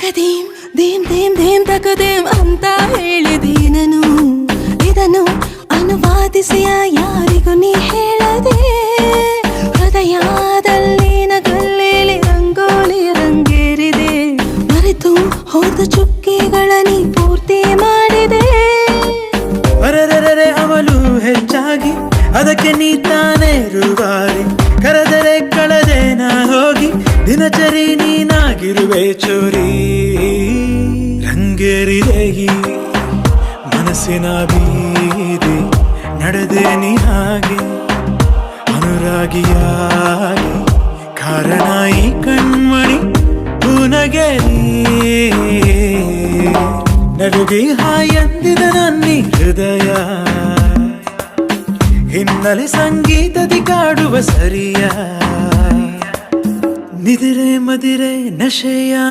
ತಕದೇಂ ದೇಂ ದೇಂ ದೇಂ ತಕದೇಂ ಅಂತ ಹೇಳಿದೀನನು ಇದನ್ನು ಅನುವಾದಿಸಿಯ ಯಾರಿಗೂ ನೀ ಹೇಳದೆ ಹೃದಯದಲ್ಲಿನ ಗಲ್ಲೇಲಿ ರಂಗೋಲಿ ರಂಗೇರಿದೆ ಮರೆತು ಹೋದ ಚುಕ್ಕಿಗಳ ನೀ ಪೂರ್ತಿ ಮಾಡಿದೆ ಅರರರೆ ಅವಳು ಹೆಚ್ಚಾಗಿ ಅದಕ್ಕೆ ನೀ ತಾನೇ ರೂವಾರಿ ಕರೆದರೆ ಕಳೆದೆ ನಾ ಹೋಗಿ ದಿನಚರಿ ನೀನಾಗಿರುವೆ ಚೋರಿ ರಂಗೇರಿದೆ ಈ ಮನಸ್ಸಿನ ಬೀದಿ ನಡೆದೆ ನೀ ಹಾಗೆ ಅನುರಾಗಿಯಾಗಿ ಕಾರಣ ಈ ಕಣ್ಮಣಿ ಪುನಗೆರಿ ನಡುಗಿ ಹಾಯಂದಿದ ನನ್ನಿ ಹೃದಯ ಹಿನ್ನೆಲೆ ಸಂಗೀತದಿ ಕಾಡುವ ಸರಿಯ ನಿದಿರೆ ಮದಿರೆ ನಶೆಯ